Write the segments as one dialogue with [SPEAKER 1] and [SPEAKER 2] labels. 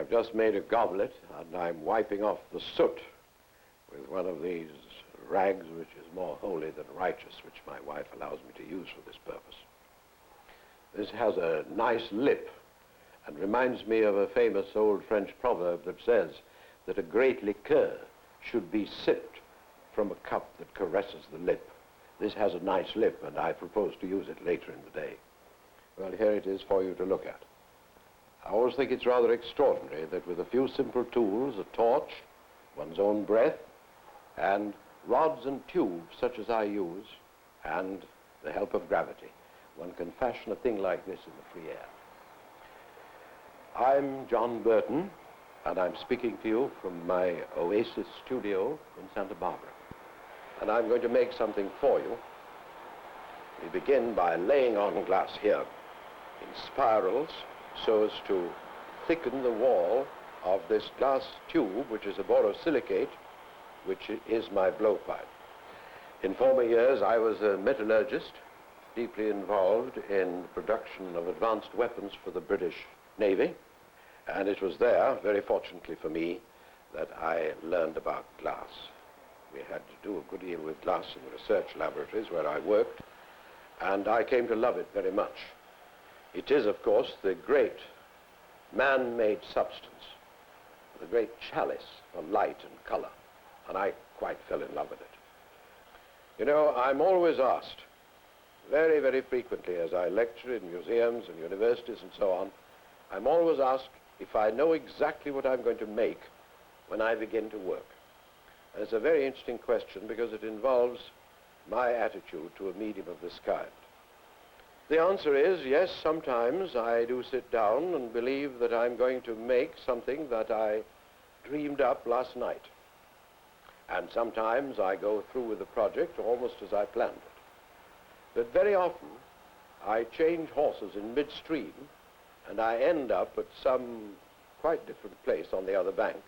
[SPEAKER 1] I've just made a goblet, and I'm wiping off the soot with one of these rags which is more holy than righteous, which my wife allows me to use for this purpose. This has a nice lip and reminds me of a famous old French proverb that says that a great liqueur should be sipped from a cup that caresses the lip. This has a nice lip, and I propose to use it later in the day. Well, here it is for you to look at. I always think it's rather extraordinary that with a few simple tools, a torch, one's own breath, and rods and tubes such as I use, and the help of gravity, one can fashion a thing like this in the free air. I'm John Burton, and I'm speaking to you from my Oasis studio in Santa Barbara. And I'm going to make something for you. We begin by laying on glass here in spirals so as to thicken the wall of this glass tube, which is a borosilicate, which is my blowpipe. In former years, I was a metallurgist, deeply involved in the production of advanced weapons for the British Navy, and it was there, very fortunately for me, that I learned about glass. We had to do a good deal with glass in the research laboratories where I worked, and I came to love it very much. It is, of course, the great man-made substance, the great chalice for light and color, and I quite fell in love with it. You know, I'm always asked, very, very frequently as I lecture in museums and universities and so on, I'm always asked if I know exactly what I'm going to make when I begin to work. And it's a very interesting question because it involves my attitude to a medium of this kind. The answer is, yes, sometimes I do sit down and believe that I'm going to make something that I dreamed up last night. And sometimes I go through with the project almost as I planned it. But very often I change horses in midstream and I end up at some quite different place on the other bank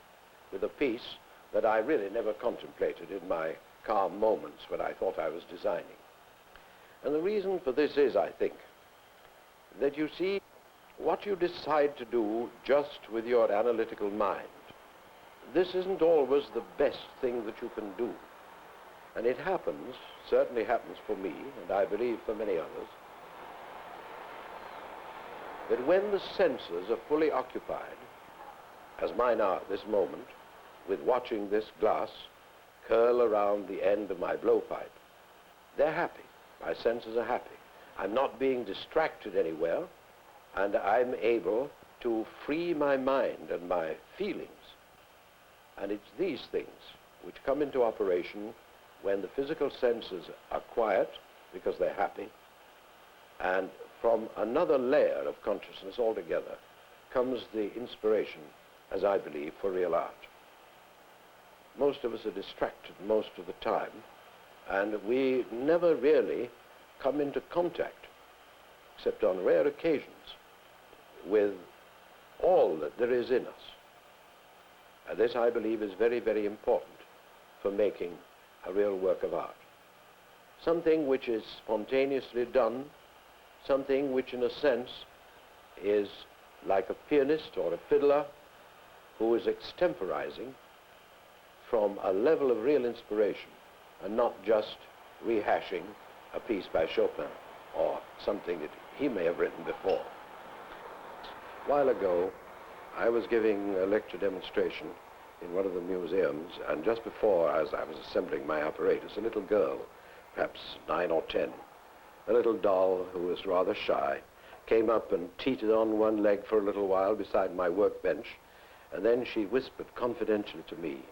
[SPEAKER 1] with a piece that I really never contemplated in my calm moments when I thought I was designing. And the reason for this is, I think, that you see, what you decide to do just with your analytical mind, this isn't always the best thing that you can do. And it happens, certainly happens for me, and I believe for many others, that when the senses are fully occupied, as mine are at this moment, with watching this glass curl around the end of my blowpipe, they're happy. My senses are happy. I'm not being distracted anywhere, and I'm able to free my mind and my feelings. And it's these things which come into operation when the physical senses are quiet because they're happy, and from another layer of consciousness altogether comes the inspiration, as I believe, for real art. Most of us are distracted most of the time, and we never really come into contact, except on rare occasions, with all that there is in us. And this, I believe, is very, very important for making a real work of art. Something which is spontaneously done, something which, in a sense, is like a pianist or a fiddler who is extemporizing from a level of real inspiration and not just rehashing a piece by Chopin or something that he may have written before. A while ago, I was giving a lecture demonstration in one of the museums, and just before, as I was assembling my apparatus, a little girl, perhaps 9 or 10, a little doll who was rather shy, came up and teetered on one leg for a little while beside my workbench, and then she whispered confidentially to me,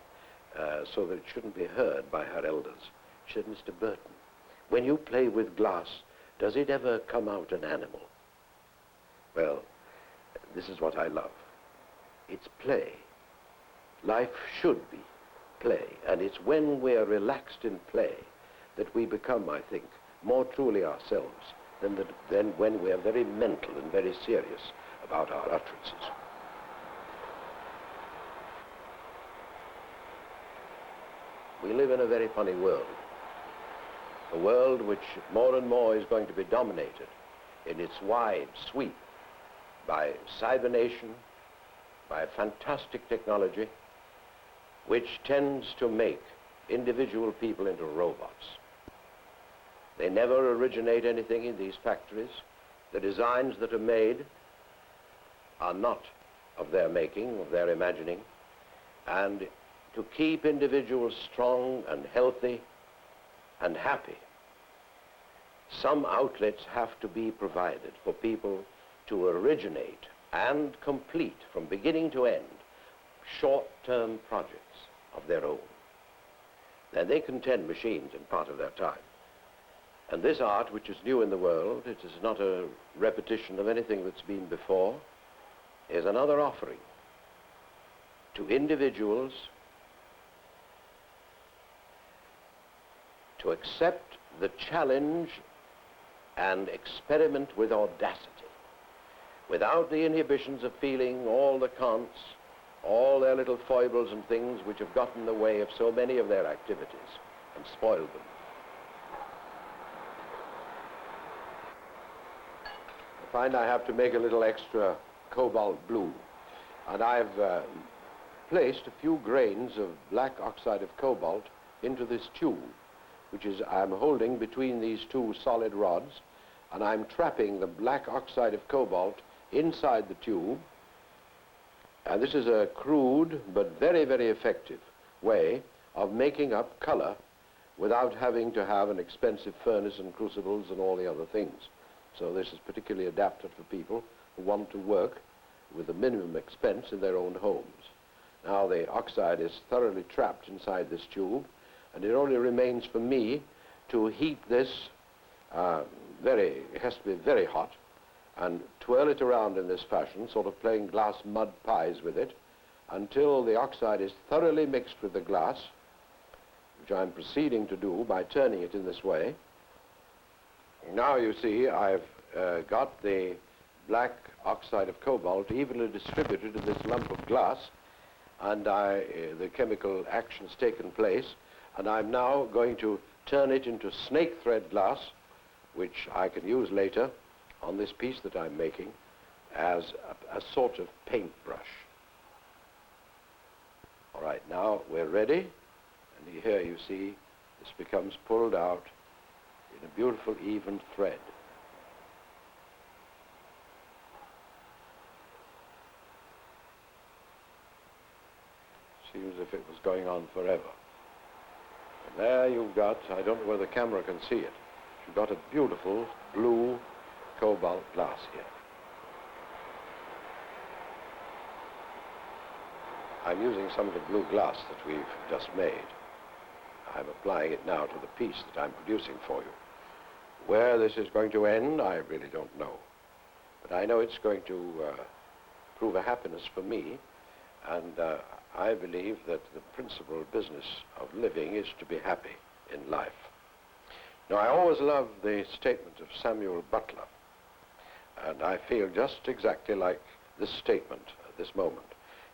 [SPEAKER 1] so that it shouldn't be heard by her elders. She said, "Mr. Burton, when you play with glass, does it ever come out an animal?" Well, this is what I love. It's play. Life should be play, and it's when we're relaxed in play that we become, I think, more truly ourselves than when we're very mental and very serious about our utterances. We live in a very funny world, a world which more and more is going to be dominated in its wide sweep by cybernation, by a fantastic technology which tends to make individual people into robots. They never originate anything in these factories. The designs that are made are not of their making, of their imagining. And to keep individuals strong and healthy and happy, some outlets have to be provided for people to originate and complete from beginning to end short-term projects of their own. Then they can tend machines in part of their time. And this art, which is new in the world, it is not a repetition of anything that's been before, is another offering to individuals to accept the challenge and experiment with audacity, without the inhibitions of feeling all the cants, all their little foibles and things which have gotten in the way of so many of their activities and spoiled them. I find I have to make a little extra cobalt blue, and I've placed a few grains of black oxide of cobalt into this tube, which is I'm holding between these two solid rods, and I'm trapping the black oxide of cobalt inside the tube. And this is a crude but very, very effective way of making up color without having to have an expensive furnace and crucibles and all the other things. So this is particularly adapted for people who want to work with the minimum expense in their own homes. Now the oxide is thoroughly trapped inside this tube, and it only remains for me to heat this it has to be very hot, and twirl it around in this fashion, sort of playing glass mud pies with it, until the oxide is thoroughly mixed with the glass, which I'm proceeding to do by turning it in this way. Now you see I've got the black oxide of cobalt evenly distributed in this lump of glass, and the chemical action's taken place, and I'm now going to turn it into snake thread glass, which I can use later on this piece that I'm making as a sort of paintbrush. All right, now we're ready, and here you see this becomes pulled out in a beautiful even thread. Seems as if it was going on forever. And there you've got, I don't know whether the camera can see it, you've got a beautiful blue cobalt glass here. I'm using some of the blue glass that we've just made. I'm applying it now to the piece that I'm producing for you. Where this is going to end, I really don't know. But I know it's going to prove a happiness for me, and I believe that the principal business of living is to be happy in life. Now, I always love the statement of Samuel Butler, and I feel just exactly like this statement at this moment.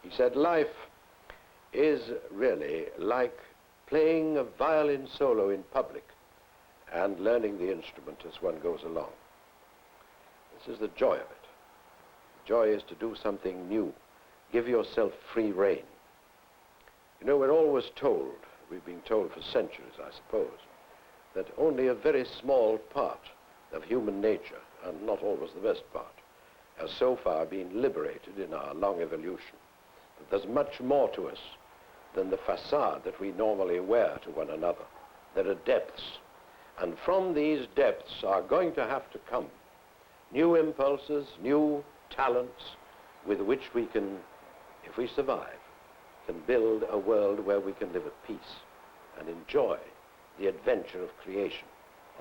[SPEAKER 1] He said, life is really like playing a violin solo in public and learning the instrument as one goes along. This is the joy of it. The joy is to do something new. Give yourself free rein. You know, we're always told, we've been told for centuries, I suppose, that only a very small part of human nature, and not always the best part, has so far been liberated in our long evolution. That there's much more to us than the facade that we normally wear to one another. There are depths, and from these depths are going to have to come new impulses, new talents with which we can, if we survive, can build a world where we can live at peace and enjoy the adventure of creation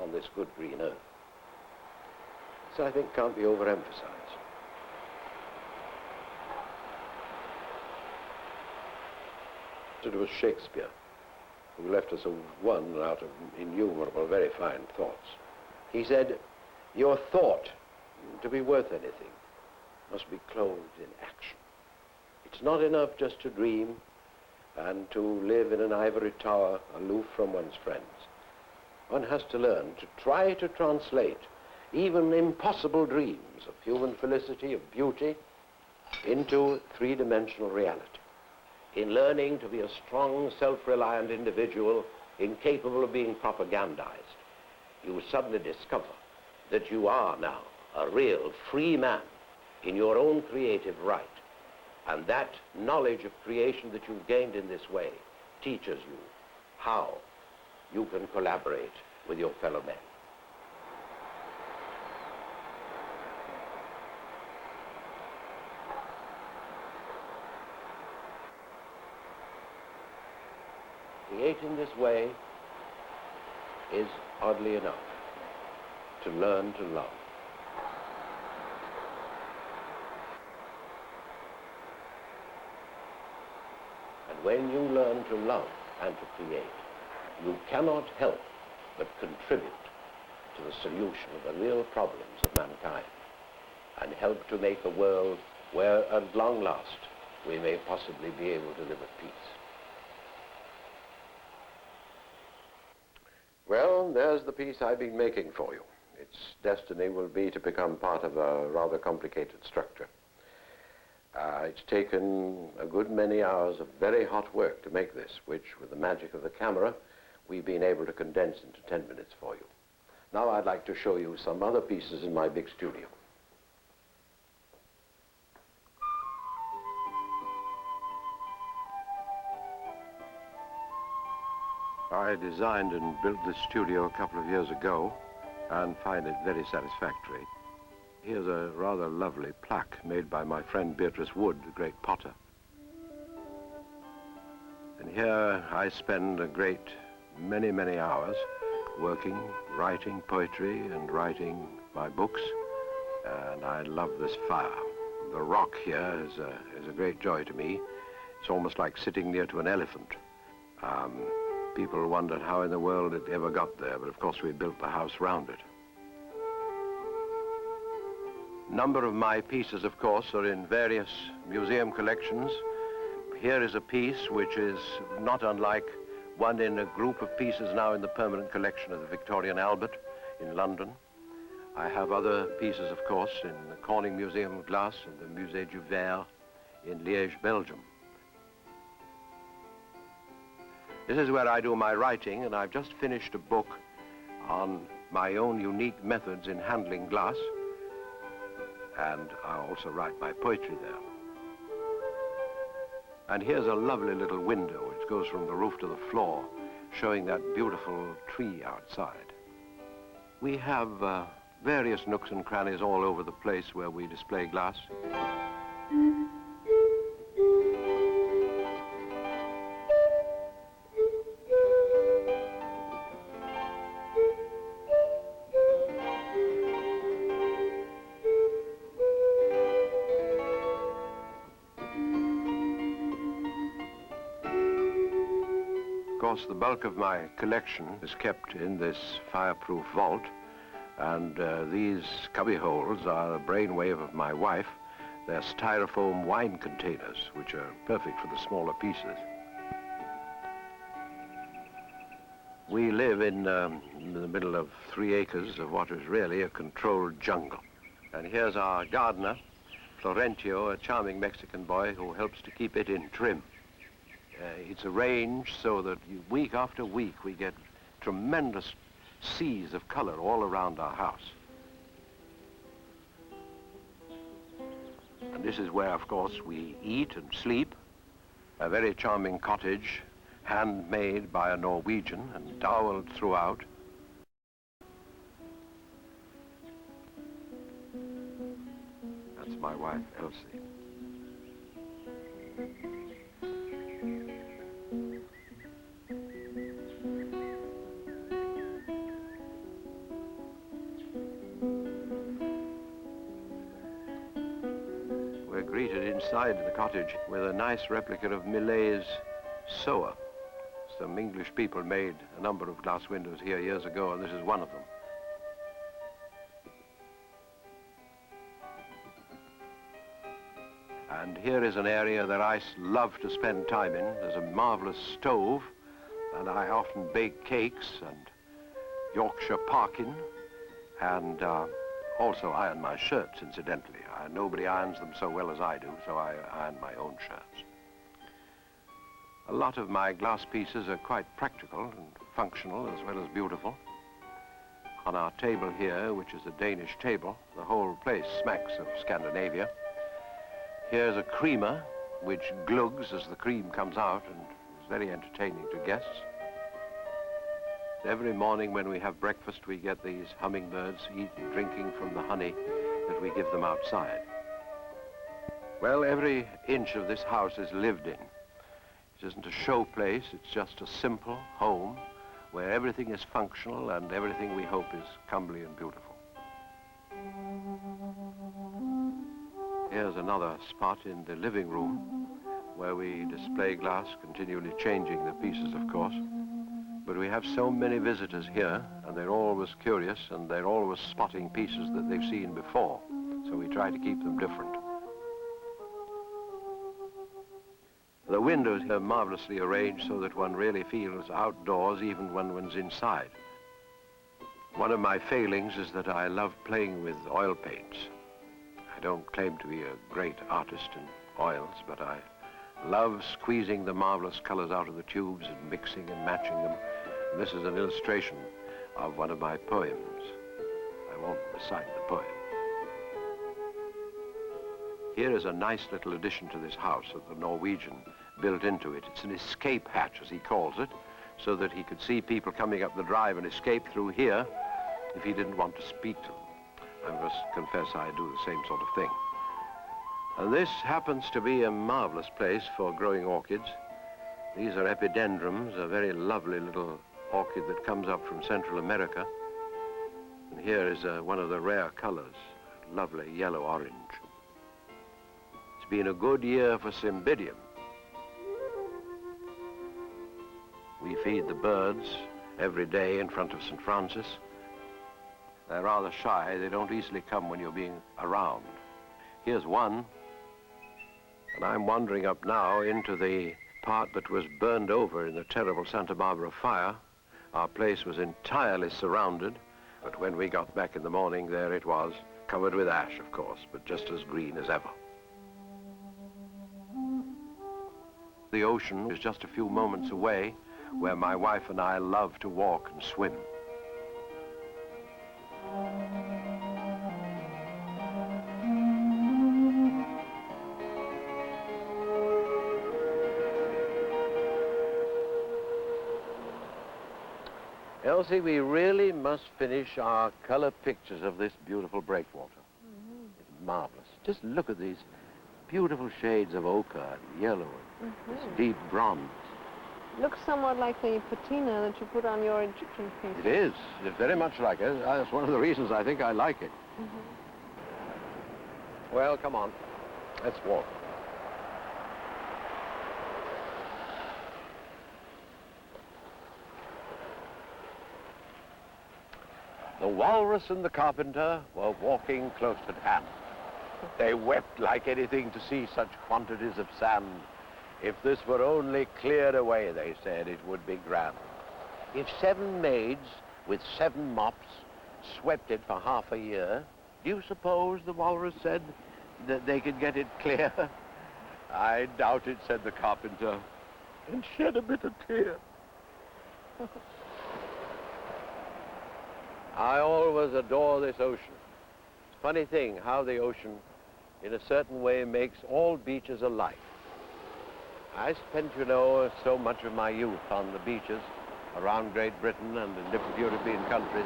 [SPEAKER 1] on this good green earth. This, I think, can't be overemphasized. It was Shakespeare who left us one out of innumerable very fine thoughts. He said, your thought, to be worth anything, must be clothed in action. It's not enough just to dream and to live in an ivory tower aloof from one's friends. One has to learn to try to translate even impossible dreams of human felicity, of beauty, into three-dimensional reality. In learning to be a strong, self-reliant individual, incapable of being propagandized, you suddenly discover that you are now a real free man in your own creative right. And that knowledge of creation that you've gained in this way teaches you how you can collaborate with your fellow men. Create in this way is, oddly enough, to learn to love. And when you learn to love and to create, you cannot help but contribute to the solution of the real problems of mankind and help to make a world where, at long last, we may possibly be able to live at peace. Well, there's the piece I've been making for you. Its destiny will be to become part of a rather complicated structure. It's taken a good many hours of very hot work to make this, which, with the magic of the camera, we've been able to condense into 10 minutes for you. Now I'd like to show you some other pieces in my big studio. I designed and built this studio a couple of years ago and find it very satisfactory. Here's a rather lovely plaque made by my friend Beatrice Wood, the great potter. And here I spend a great many, many hours working, writing poetry and writing my books, and I love this fire. The rock here is a great joy to me. It's almost like sitting near to an elephant. People wondered how in the world it ever got there, but of course we built the house round it. A number of my pieces, of course, are in various museum collections. Here is a piece which is not unlike one in a group of pieces now in the permanent collection of the Victorian Albert in London. I have other pieces, of course, in the Corning Museum of Glass and the Musée du Verre in Liège, Belgium. This is where I do my writing, and I've just finished a book on my own unique methods in handling glass, and I also write my poetry there. And here's a lovely little window which goes from the roof to the floor, showing that beautiful tree outside. We have various nooks and crannies all over the place where we display glass. Of course, the bulk of my collection is kept in this fireproof vault, and these cubby holes are the brainwave of my wife. They're styrofoam wine containers, which are perfect for the smaller pieces. We live in the middle of 3 acres of what is really a controlled jungle. And here's our gardener, Florentio, a charming Mexican boy who helps to keep it in trim. It's arranged so that week after week we get tremendous seas of color all around our house. And this is where, of course, we eat and sleep. A very charming cottage, handmade by a Norwegian and doweled throughout. That's my wife, Elsie. Greeted inside the cottage with a nice replica of Millet's Sower. Some English people made a number of glass windows here years ago, and this is one of them. And here is an area that I love to spend time in. There's a marvelous stove, and I often bake cakes and Yorkshire parkin, and also iron my shirts, incidentally. Nobody irons them so well as I do, so I iron my own shirts. A lot of my glass pieces are quite practical and functional as well as beautiful. On our table here, which is a Danish table, the whole place smacks of Scandinavia. Here's a creamer, which glugs as the cream comes out and is very entertaining to guests. Every morning when we have breakfast, we get these hummingbirds drinking from the honey that we give them outside. Well, every inch of this house is lived in. It isn't a show place, it's just a simple home where everything is functional and everything we hope is comely and beautiful. Here's another spot in the living room where we display glass, continually changing the pieces, of course. But we have so many visitors here, and they're always curious, and they're always spotting pieces that they've seen before, so we try to keep them different. The windows are marvelously arranged so that one really feels outdoors even when one's inside. One of my failings is that I love playing with oil paints. I don't claim to be a great artist in oils, but I love squeezing the marvelous colors out of the tubes and mixing and matching them. And this is an illustration of one of my poems. I won't recite the poem. Here is a nice little addition to this house that the Norwegian built into it. It's an escape hatch, as he calls it, so that he could see people coming up the drive and escape through here if he didn't want to speak to them. I must confess I do the same sort of thing. And this happens to be a marvelous place for growing orchids. These are epidendrums, a very lovely little orchid that comes up from Central America. And here is one of the rare colors, lovely yellow-orange. It's been a good year for cymbidium. We feed the birds every day in front of St. Francis. They're rather shy. They don't easily come when you're being around. Here's one. And I'm wandering up now into the part that was burned over in the terrible Santa Barbara fire. Our place was entirely surrounded, but when we got back in the morning, there it was, covered with ash, of course, but just as green as ever. The ocean is just a few moments away, where my wife and I love to walk and swim. Elsie, we really must finish our color pictures of this beautiful breakwater. It's marvelous. Just look at these beautiful shades of ochre and yellow and this deep bronze.
[SPEAKER 2] Looks somewhat like the patina that you put on your Egyptian pieces.
[SPEAKER 1] It is. It's very much like it. That's one of the reasons I think I like it. Well, come on. Let's walk. The walrus and the carpenter were walking close at hand. They wept like anything to see such quantities of sand. If this were only cleared away, they said, it would be grand. If 7 maids with 7 mops swept it for half a year, do you suppose, the walrus said, that they could get it clear? I doubt it, said the carpenter, and shed a bitter tear. I always adore this ocean. It's a funny thing how the ocean, in a certain way, makes all beaches alike. I spent, you know, so much of my youth on the beaches around Great Britain and in different European countries.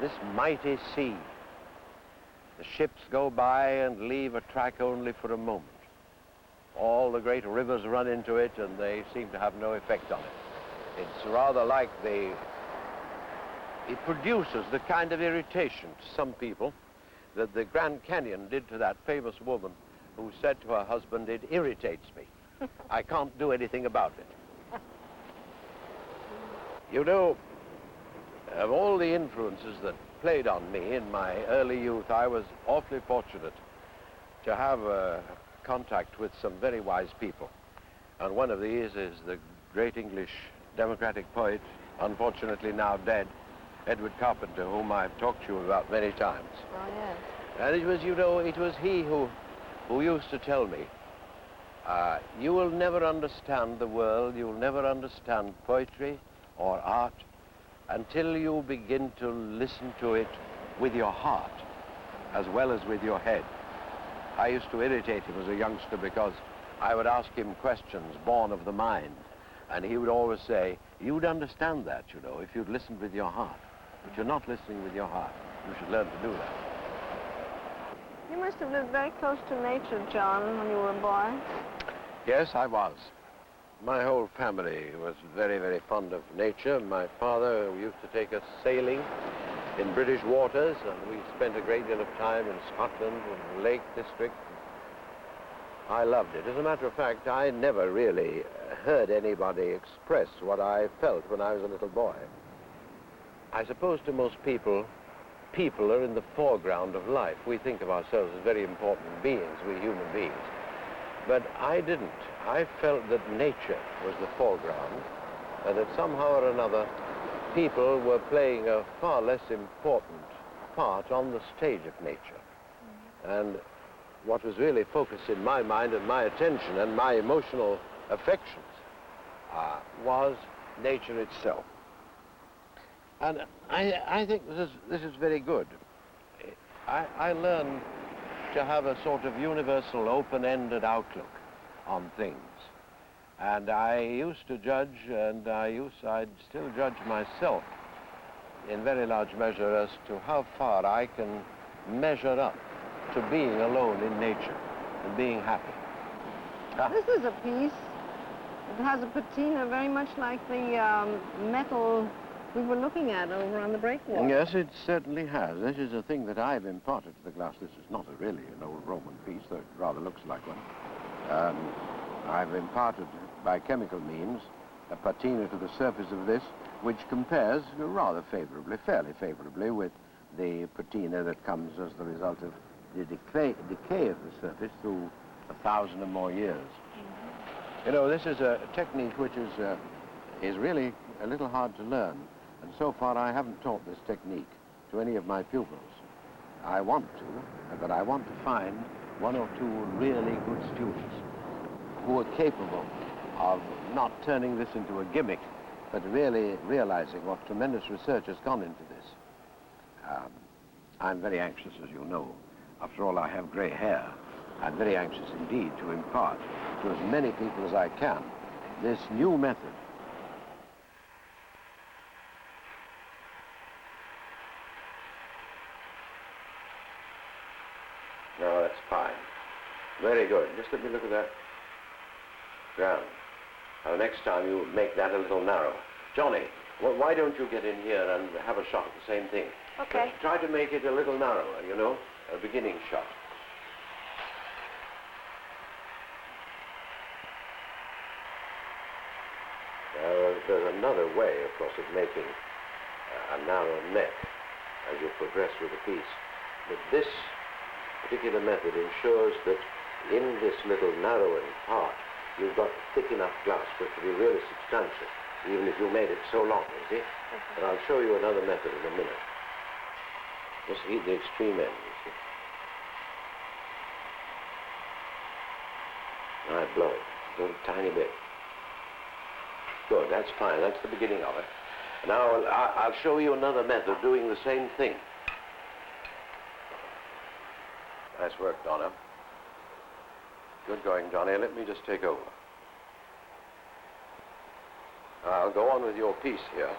[SPEAKER 1] This mighty sea. The ships go by and leave a track only for a moment. All the great rivers run into it and they seem to have no effect on it. It's rather like it produces the kind of irritation to some people that the Grand Canyon did to that famous woman who said to her husband, "It irritates me. I can't do anything about it." You know, of all the influences that played on me in my early youth, I was awfully fortunate to have contact with some very wise people. And one of these is the great English democratic poet, unfortunately now dead, Edward Carpenter, whom I've talked to you about many times.
[SPEAKER 2] Oh, yes.
[SPEAKER 1] And it was, you know, it was he who used to tell me, you will never understand the world, you will never understand poetry or art until you begin to listen to it with your heart as well as with your head. I used to irritate him as a youngster because I would ask him questions born of the mind, and he would always say, you'd understand that, you know, if you'd listened with your heart. But you're not listening with your heart. You should learn to do that.
[SPEAKER 2] You must have lived very close to nature, John, when you were a boy.
[SPEAKER 1] Yes, I was. My whole family was very, very fond of nature. My father used to take us sailing in British waters, and we spent a great deal of time in Scotland and the Lake District. I loved it. As a matter of fact, I never really heard anybody express what I felt when I was a little boy. I suppose to most people, people are in the foreground of life. We think of ourselves as very important beings, we human beings. But I didn't. I felt that nature was the foreground, and that somehow or another, people were playing a far less important part on the stage of nature. And what was really focused in my mind and my attention and my emotional affections was nature itself. And I think this is very good. I learned to have a sort of universal, open-ended outlook on things. And I used to judge, and I'd still judge myself in very large measure as to how far I can measure up to being alone in nature and being happy.
[SPEAKER 2] This is a piece. It has a patina very much like the metal we were looking at over on the breakwater.
[SPEAKER 1] Yes, it certainly has. This is a thing that I've imparted to the glass. This is not really an old Roman piece, though it rather looks like one. I've imparted by chemical means a patina to the surface of this, which compares rather favorably, fairly favorably, with the patina that comes as the result of the decay of the surface through 1,000 or more years. Mm-hmm. You know, this is a technique which is really a little hard to learn, and so far I haven't taught this technique to any of my pupils. I want to, but I want to find one or two really good students who are capable of not turning this into a gimmick, but really realizing what tremendous research has gone into this. I'm very anxious, as you know. After all, I have gray hair. I'm very anxious indeed to impart to as many people as I can this new method. No, that's fine. Very good. Just let me look at that ground. Now, next time you make that a little narrow. Johnny, why don't you get in here and have a shot at the same thing?
[SPEAKER 2] Okay.
[SPEAKER 1] Try to make it a little narrower, you know, a beginning shot. There's another way, of course, of making a narrow neck as you progress with the piece. But this particular method ensures that in this little narrowing part, you've got thick enough glass for it to be really substantial, even if you made it so long, you see? And I'll show you another method in a minute. Just heat the extreme end, you see. Now I blow it, a little tiny bit. Good, that's fine, that's the beginning of it. Now I'll show you another method doing the same thing. Nice work, Donna. Good going, Johnny. Let me just take over. I'll go on with your piece here,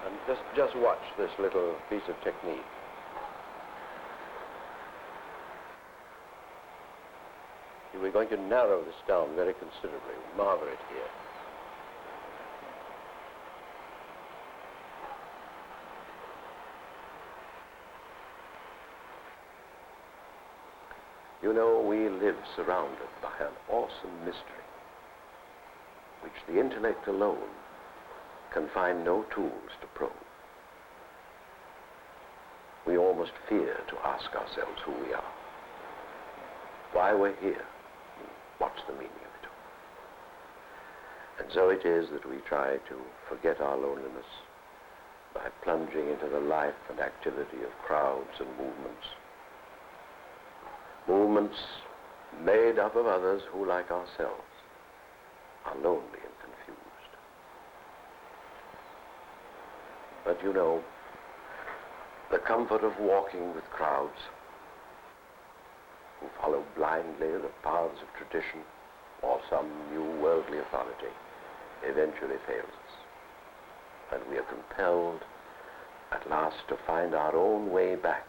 [SPEAKER 1] and just watch this little piece of technique. We're going to narrow this down very considerably. Marver it here. You know, we live surrounded by an awesome mystery, which the intellect alone can find no tools to probe. We almost fear to ask ourselves who we are, why we're here, what's the meaning of it all. And so it is that we try to forget our loneliness by plunging into the life and activity of crowds and movements, moments made up of others who, like ourselves, are lonely and confused. But you know, the comfort of walking with crowds who follow blindly the paths of tradition or some new worldly authority eventually fails us. And we are compelled at last to find our own way back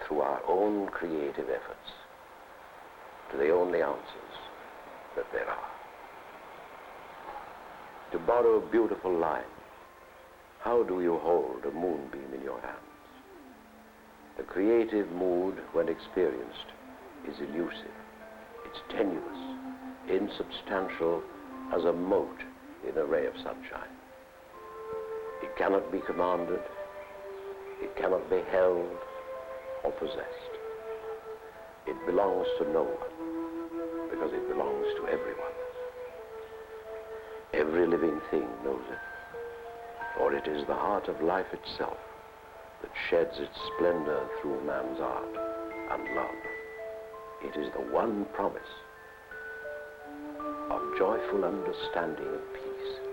[SPEAKER 1] through our own creative efforts to the only answers that there are. To borrow a beautiful line, how do you hold a moonbeam in your hands? The creative mood, when experienced, is elusive. It's tenuous, insubstantial as a mote in a ray of sunshine. It cannot be commanded, it cannot be held or possessed. It belongs to no one because it belongs to everyone. Every living thing knows it, for it is the heart of life itself that sheds its splendor through man's art and love. It is the one promise of joyful understanding and peace.